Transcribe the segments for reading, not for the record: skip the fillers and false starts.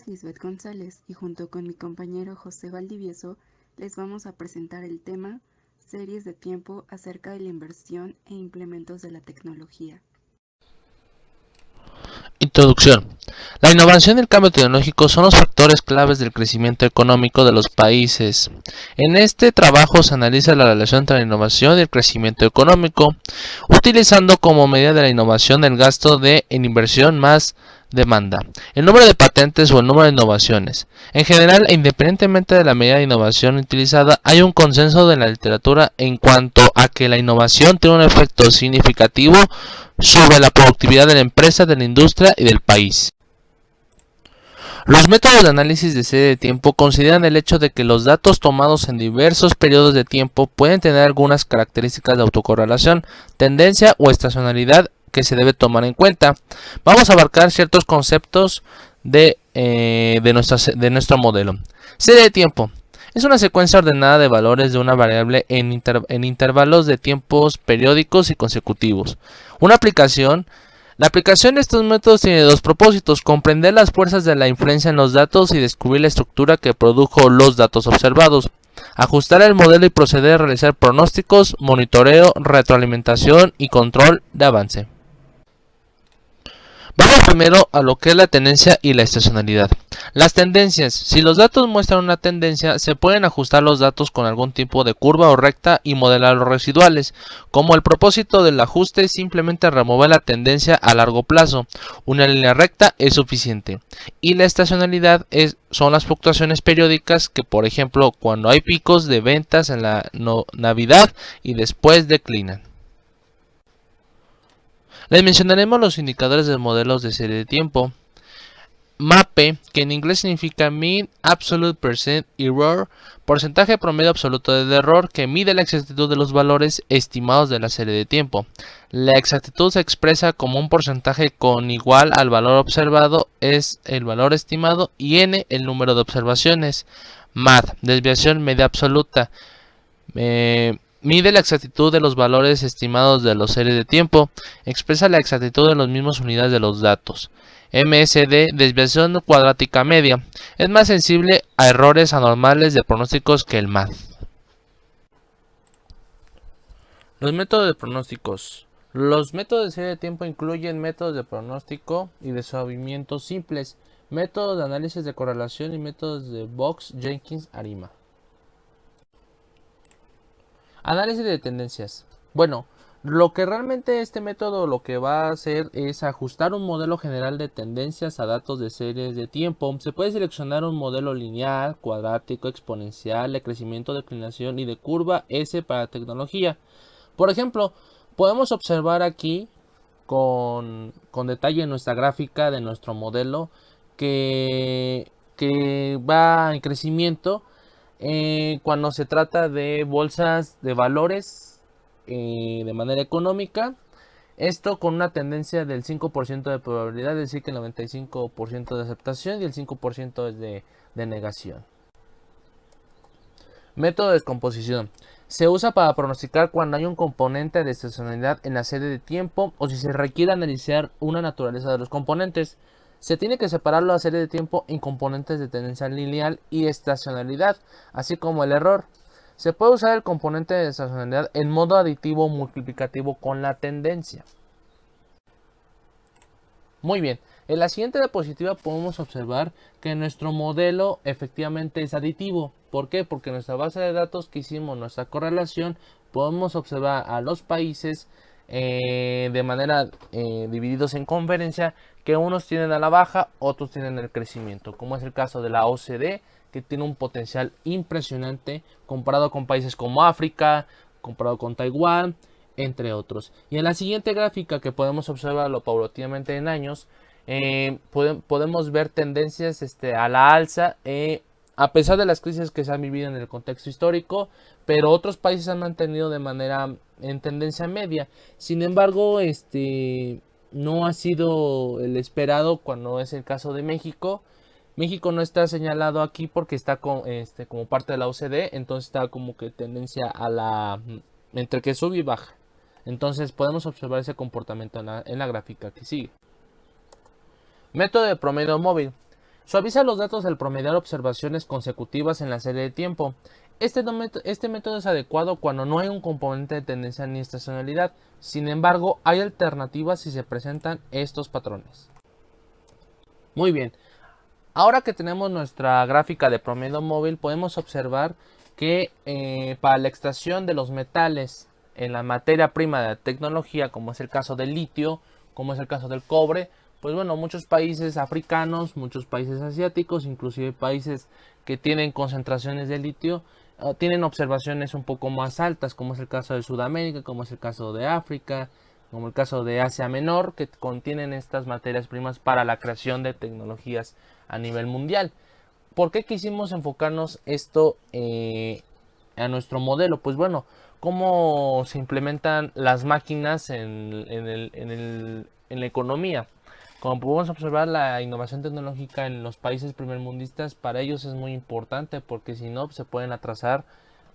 es Lisbeth González y junto con mi compañero José Valdivieso les vamos a presentar el tema Series de tiempo acerca de la inversión e implementos de la tecnología. Introducción. La innovación y el cambio tecnológico son los factores claves del crecimiento económico de los países. En este trabajo se analiza la relación entre la innovación y el crecimiento económico, utilizando como medida de la innovación el gasto en inversión más demanda, el número de patentes o el número de innovaciones. En general, e independientemente de la medida de innovación utilizada, hay un consenso de la literatura en cuanto a que la innovación tiene un efecto significativo sobre la productividad de la empresa, de la industria y del país. Los métodos de análisis de serie de tiempo consideran el hecho de que los datos tomados en diversos periodos de tiempo pueden tener algunas características de autocorrelación, tendencia o estacionalidad que se debe tomar en cuenta. Vamos a abarcar ciertos conceptos de nuestro modelo. Serie de tiempo. Es una secuencia ordenada de valores de una variable en intervalos de tiempos periódicos y consecutivos. La aplicación de estos métodos tiene dos propósitos: comprender las fuerzas de la influencia en los datos y descubrir la estructura que produjo los datos observados, ajustar el modelo y proceder a realizar pronósticos, monitoreo, retroalimentación y control de avance. Vamos primero a lo que es la tendencia y la estacionalidad. Las tendencias. Si los datos muestran una tendencia, se pueden ajustar los datos con algún tipo de curva o recta y modelar los residuales. Como el propósito del ajuste es simplemente remover la tendencia a largo plazo, una línea recta es suficiente. Y la estacionalidad son las fluctuaciones periódicas que, por ejemplo, cuando hay picos de ventas en la Navidad y después declinan. Les mencionaremos los indicadores de modelos de serie de tiempo. MAPE, que en inglés significa Mean Absolute Percent Error, porcentaje promedio absoluto de error, que mide la exactitud de los valores estimados de la serie de tiempo. La exactitud se expresa como un porcentaje con igual al valor observado es el valor estimado y n el número de observaciones. MAD, desviación media absoluta. Mide la exactitud de los valores estimados de los series de tiempo. Expresa la exactitud de las mismas unidades de los datos. MSD, desviación cuadrática media. Es más sensible a errores anormales de pronósticos que el MAD. Los métodos de pronósticos. Los métodos de serie de tiempo incluyen métodos de pronóstico y de suavimiento simples, métodos de análisis de correlación y métodos de Box, Jenkins, Arima. Análisis de tendencias. Bueno, lo que realmente este método lo que va a hacer es ajustar un modelo general de tendencias a datos de series de tiempo. Se puede seleccionar un modelo lineal, cuadrático, exponencial, de crecimiento, declinación y de curva S para tecnología. Por ejemplo, podemos observar aquí con detalle en nuestra gráfica de nuestro modelo que va en crecimiento cuando se trata de bolsas de valores de manera económica. Esto con una tendencia del 5% de probabilidad, es decir que el 95% de aceptación y el 5% es de negación. Método de descomposición. Se usa para pronosticar cuando hay un componente de estacionalidad en la serie de tiempo o si se requiere analizar una naturaleza de los componentes. Se tiene que separar la serie de tiempo en componentes de tendencia lineal y estacionalidad, así como el error. Se puede usar el componente de estacionalidad en modo aditivo o multiplicativo con la tendencia. Muy bien, en la siguiente diapositiva podemos observar que nuestro modelo efectivamente es aditivo. ¿Por qué? Porque en nuestra base de datos que hicimos nuestra correlación, podemos observar a los países de manera divididos en conferencia, que unos tienen a la baja, otros tienen el crecimiento, como es el caso de la OCDE, que tiene un potencial impresionante comparado con países como África, comparado con Taiwán, entre otros. Y en la siguiente gráfica, que podemos observarlo paulatinamente en años, podemos ver tendencias a la alza, a pesar de las crisis que se han vivido en el contexto histórico, pero otros países han mantenido de manera en tendencia media. Sin embargo, no ha sido el esperado cuando es el caso de México. México no está señalado aquí porque está como parte de la OCDE, entonces está como que tendencia a la entre que sube y baja. Entonces podemos observar ese comportamiento en la gráfica que sigue. Método de promedio móvil. Suaviza los datos al promediar observaciones consecutivas en la serie de tiempo. Este método es adecuado cuando no hay un componente de tendencia ni estacionalidad. Sin embargo, hay alternativas si se presentan estos patrones. Muy bien, ahora que tenemos nuestra gráfica de promedio móvil, podemos observar que para la extracción de los metales en la materia prima de la tecnología, como es el caso del litio, como es el caso del cobre, pues bueno, muchos países africanos, muchos países asiáticos, inclusive países que tienen concentraciones de litio, tienen observaciones un poco más altas, como es el caso de Sudamérica, como es el caso de África, como el caso de Asia Menor, que contienen estas materias primas para la creación de tecnologías a nivel mundial. ¿Por qué quisimos enfocarnos esto a nuestro modelo? Pues bueno, cómo se implementan las máquinas en la economía. Como podemos observar, la innovación tecnológica en los países primermundistas para ellos es muy importante, porque si no se pueden atrasar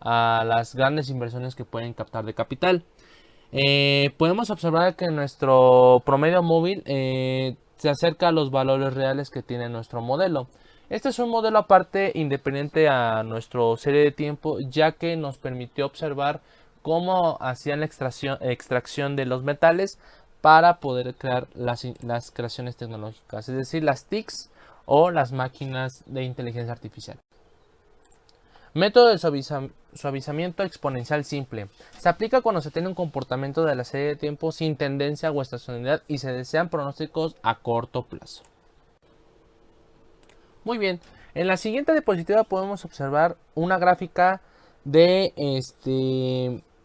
a las grandes inversiones que pueden captar de capital. Podemos observar que nuestro promedio móvil se acerca a los valores reales que tiene nuestro modelo. Este es un modelo aparte, independiente a nuestra serie de tiempo, ya que nos permitió observar cómo hacían la extracción de los metales para poder crear las creaciones tecnológicas, es decir, las TICs o las máquinas de inteligencia artificial. Método de suavizamiento exponencial simple. Se aplica cuando se tiene un comportamiento de la serie de tiempo sin tendencia o estacionalidad y se desean pronósticos a corto plazo. Muy bien, en la siguiente diapositiva podemos observar una gráfica de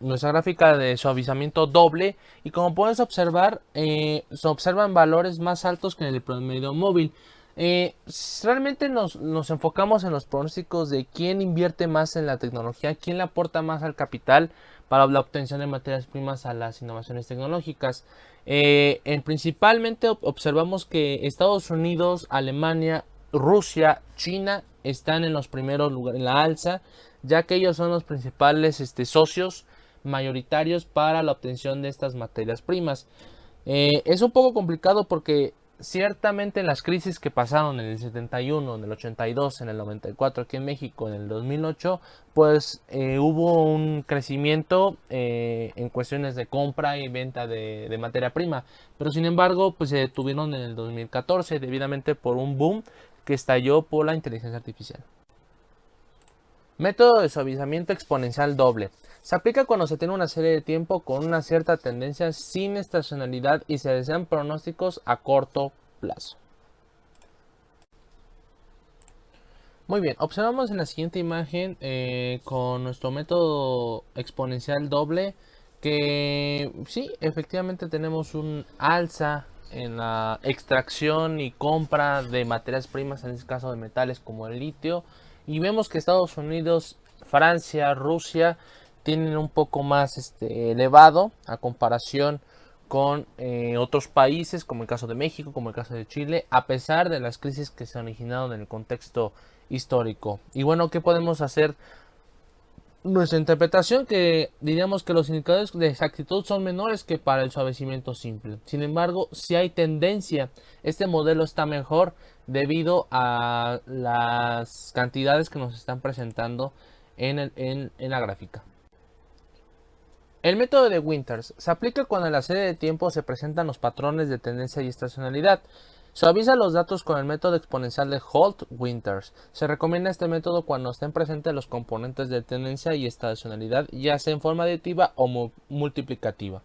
nuestra gráfica de suavizamiento doble, y como puedes observar, se observan valores más altos que en el promedio móvil. Realmente nos enfocamos en los pronósticos de quién invierte más en la tecnología, quién le aporta más al capital para la obtención de materias primas a las innovaciones tecnológicas. Principalmente observamos que Estados Unidos, Alemania, Rusia, China están en los primeros lugares en la alza, ya que ellos son los principales socios mayoritarios para la obtención de estas materias primas. Es un poco complicado porque ciertamente en las crisis que pasaron en el 71, en el 82, en el 94 aquí en México, en el 2008, pues hubo un crecimiento en cuestiones de compra y venta de materia prima, pero sin embargo pues se detuvieron en el 2014 debidamente por un boom que estalló por la inteligencia artificial. Método de suavizamiento exponencial doble. Se aplica cuando se tiene una serie de tiempo con una cierta tendencia sin estacionalidad y se desean pronósticos a corto plazo. Muy bien, observamos en la siguiente imagen con nuestro método exponencial doble que sí, efectivamente tenemos un alza en la extracción y compra de materias primas, en este caso de metales como el litio, y vemos que Estados Unidos, Francia, Rusia tienen un poco más elevado a comparación con otros países como el caso de México, como el caso de Chile, a pesar de las crisis que se han originado en el contexto histórico. Y bueno, ¿qué podemos hacer? Nuestra interpretación, que diríamos que los indicadores de exactitud son menores que para el suavizamiento simple. Sin embargo, si hay tendencia, este modelo está mejor debido a las cantidades que nos están presentando en la gráfica. El método de Winters se aplica cuando en la serie de tiempo se presentan los patrones de tendencia y estacionalidad. Suaviza los datos con el método exponencial de Holt-Winters. Se recomienda este método cuando estén presentes los componentes de tendencia y estacionalidad, ya sea en forma aditiva o multiplicativa.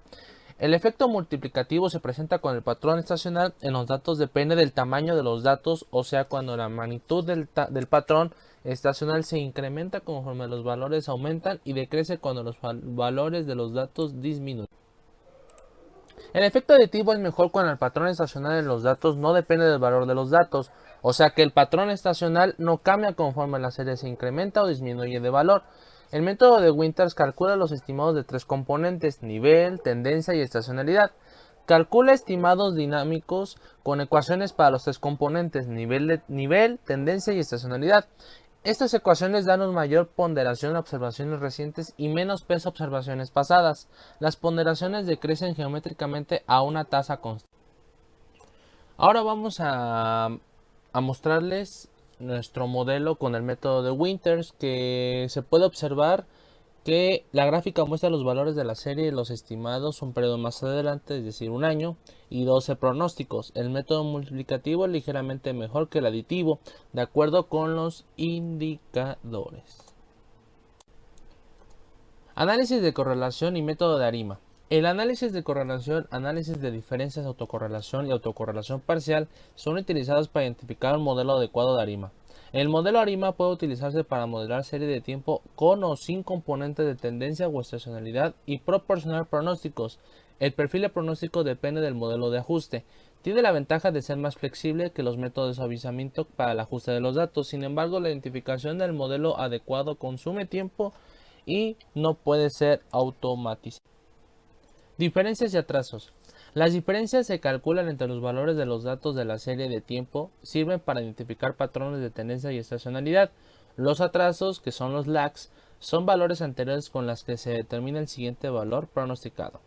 El efecto multiplicativo se presenta con el patrón estacional en los datos, depende del tamaño de los datos, o sea, cuando la magnitud del patrón estacional se incrementa conforme los valores aumentan y decrece cuando los valores de los datos disminuyen. El efecto aditivo es mejor cuando el patrón estacional en los datos no depende del valor de los datos, o sea que el patrón estacional no cambia conforme la serie se incrementa o disminuye de valor. El método de Winters calcula los estimados de tres componentes: nivel, tendencia y estacionalidad. Calcula estimados dinámicos con ecuaciones para los tres componentes: nivel, tendencia y estacionalidad. Estas ecuaciones dan una mayor ponderación a observaciones recientes y menos peso a observaciones pasadas. Las ponderaciones decrecen geométricamente a una tasa constante. Ahora vamos a a mostrarles nuestro modelo con el método de Winters, que se puede observar que la gráfica muestra los valores de la serie y los estimados un periodo más adelante, es decir, un año, y 12 pronósticos. El método multiplicativo es ligeramente mejor que el aditivo, de acuerdo con los indicadores. Análisis de correlación y método de ARIMA. El análisis de correlación, análisis de diferencias, autocorrelación y autocorrelación parcial son utilizados para identificar un modelo adecuado de ARIMA. El modelo ARIMA puede utilizarse para modelar serie de tiempo con o sin componentes de tendencia o estacionalidad y proporcionar pronósticos. El perfil de pronóstico depende del modelo de ajuste. Tiene la ventaja de ser más flexible que los métodos de suavizamiento para el ajuste de los datos. Sin embargo, la identificación del modelo adecuado consume tiempo y no puede ser automatizado. Diferencias y atrasos. Las diferencias se calculan entre los valores de los datos de la serie de tiempo, sirven para identificar patrones de tendencia y estacionalidad. Los atrasos, que son los lags, son valores anteriores con los que se determina el siguiente valor pronosticado.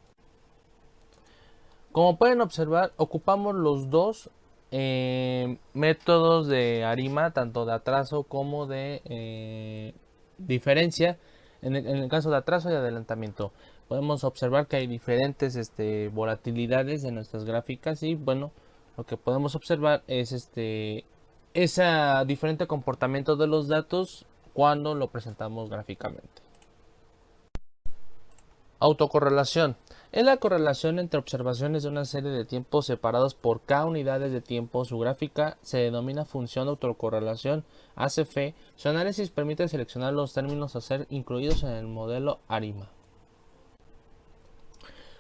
Como pueden observar, ocupamos los dos métodos de ARIMA, tanto de atraso como de diferencia, en el caso de atraso y adelantamiento. Podemos observar que hay diferentes volatilidades en nuestras gráficas y bueno, lo que podemos observar es ese diferente comportamiento de los datos cuando lo presentamos gráficamente. Autocorrelación. Es la correlación entre observaciones de una serie de tiempos separados por k unidades de tiempo. Su gráfica se denomina función de autocorrelación ACF. Su análisis permite seleccionar los términos a ser incluidos en el modelo ARIMA.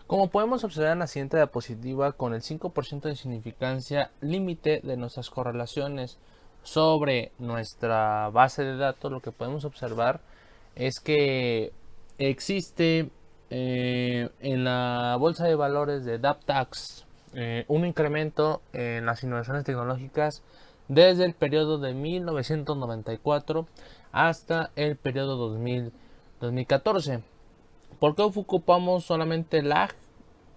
Como podemos observar en la siguiente diapositiva, con el 5% de significancia límite de nuestras correlaciones sobre nuestra base de datos, lo que podemos observar es que existe en la bolsa de valores de DAPTAX un incremento en las innovaciones tecnológicas desde el periodo de 1994 hasta el periodo 2014. ¿Por qué ocupamos solamente lag,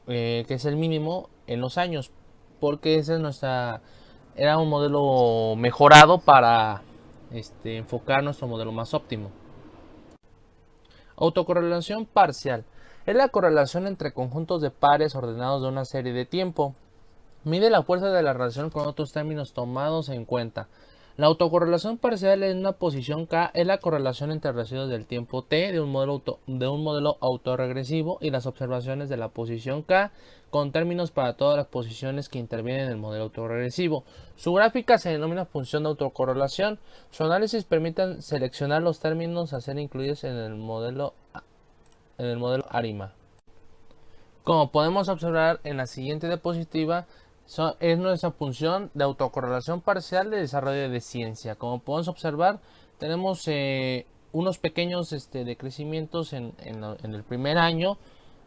que es el mínimo en los años? Porque ese es era un modelo mejorado para enfocar nuestro modelo más óptimo. Autocorrelación parcial. Es la correlación entre conjuntos de pares ordenados de una serie de tiempo. Mide la fuerza de la relación con otros términos tomados en cuenta. La autocorrelación parcial en una posición K es la correlación entre residuos del tiempo T de un modelo autorregresivo y las observaciones de la posición K con términos para todas las posiciones que intervienen en el modelo autorregresivo. Su gráfica se denomina función de autocorrelación. Su análisis permite seleccionar los términos a ser incluidos en el modelo ARIMA. Como podemos observar en la siguiente diapositiva, es nuestra función de autocorrelación parcial de desarrollo de ciencia. Como podemos observar, tenemos unos pequeños decrecimientos en el primer año,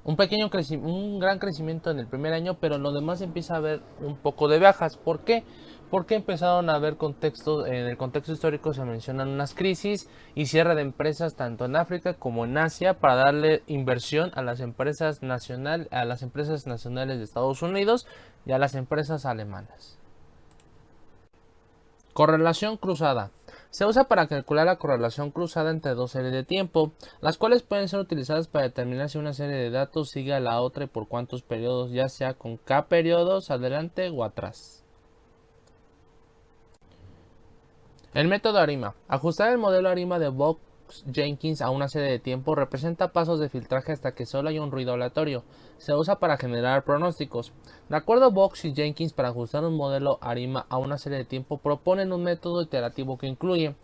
un gran crecimiento en el primer año, pero en lo demás empieza a haber un poco de bajas. ¿Por qué? Porque empezaron a haber contextos, en el contexto histórico se mencionan unas crisis y cierre de empresas tanto en África como en Asia para darle inversión a las empresas nacionales de Estados Unidos y a las empresas alemanas. Correlación cruzada. Se usa para calcular la correlación cruzada entre dos series de tiempo, las cuales pueden ser utilizadas para determinar si una serie de datos sigue a la otra y por cuántos periodos, ya sea con k periodos adelante o atrás. El método ARIMA. Ajustar el modelo ARIMA de Box-Jenkins a una serie de tiempo representa pasos de filtraje hasta que solo haya un ruido aleatorio. Se usa para generar pronósticos. De acuerdo, Box y Jenkins, para ajustar un modelo ARIMA a una serie de tiempo proponen un método iterativo que incluye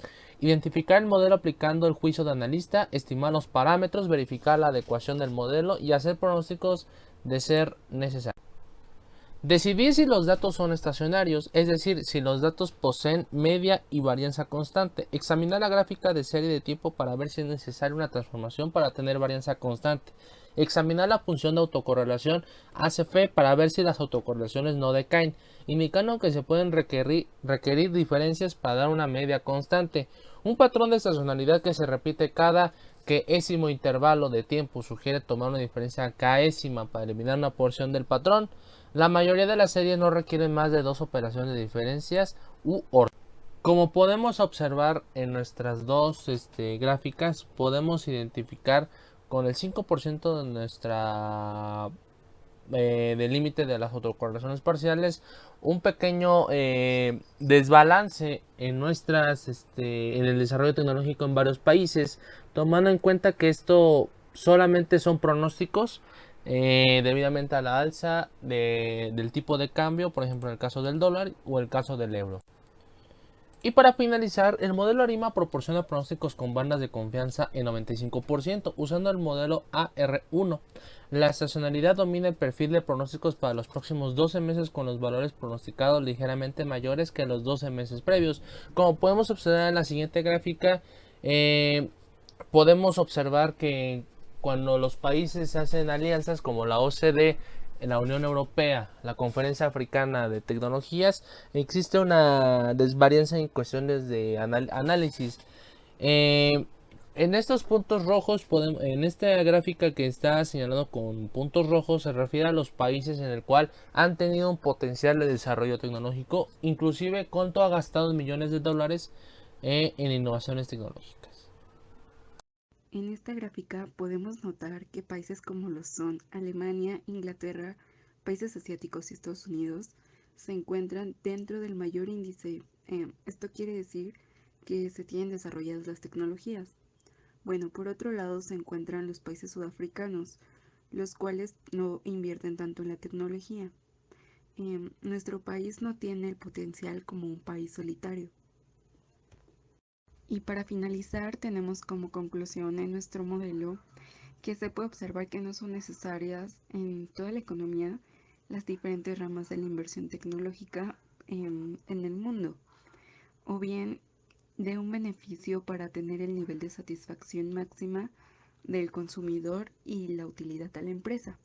identificar el modelo aplicando el juicio de analista, estimar los parámetros, verificar la adecuación del modelo y hacer pronósticos de ser necesario. Decidir si los datos son estacionarios, es decir, si los datos poseen media y varianza constante. Examinar la gráfica de serie de tiempo para ver si es necesaria una transformación para tener varianza constante. Examinar la función de autocorrelación ACF para ver si las autocorrelaciones no decaen, indicando que se pueden requerir diferencias para dar una media constante. Un patrón de estacionalidad que se repite cada késimo intervalo de tiempo sugiere tomar una diferencia késima para eliminar una porción del patrón. La mayoría de las series no requieren más de dos operaciones de diferencias u orden. Como podemos observar en nuestras dos gráficas, podemos identificar con el 5% de nuestra del límite de las autocorrelaciones parciales un pequeño desbalance en en el desarrollo tecnológico en varios países, tomando en cuenta que esto solamente son pronósticos debidamente a la alza del tipo de cambio, por ejemplo en el caso del dólar o el caso del euro. Y para finalizar, el modelo ARIMA proporciona pronósticos con bandas de confianza en 95%, usando el modelo AR1. La estacionalidad domina el perfil de pronósticos para los próximos 12 meses, con los valores pronosticados ligeramente mayores que los 12 meses previos. Como podemos observar en la siguiente gráfica, podemos observar que cuando los países hacen alianzas como la OCDE, la Unión Europea, la Conferencia Africana de Tecnologías, existe una desvariancia en cuestiones de análisis. Eh, en estos puntos rojos, en esta gráfica que está señalado con puntos rojos, se refiere a los países en el cual han tenido un potencial de desarrollo tecnológico, inclusive cuánto ha gastado millones de dólares en innovaciones tecnológicas. En esta gráfica podemos notar que países como lo son Alemania, Inglaterra, países asiáticos y Estados Unidos se encuentran dentro del mayor índice. Esto quiere decir que se tienen desarrolladas las tecnologías. Bueno, por otro lado se encuentran los países sudafricanos, los cuales no invierten tanto en la tecnología. Nuestro país no tiene el potencial como un país solitario. Y para finalizar, tenemos como conclusión en nuestro modelo que se puede observar que no son necesarias en toda la economía las diferentes ramas de la inversión tecnológica en el mundo, o bien de un beneficio para tener el nivel de satisfacción máxima del consumidor y la utilidad a la empresa.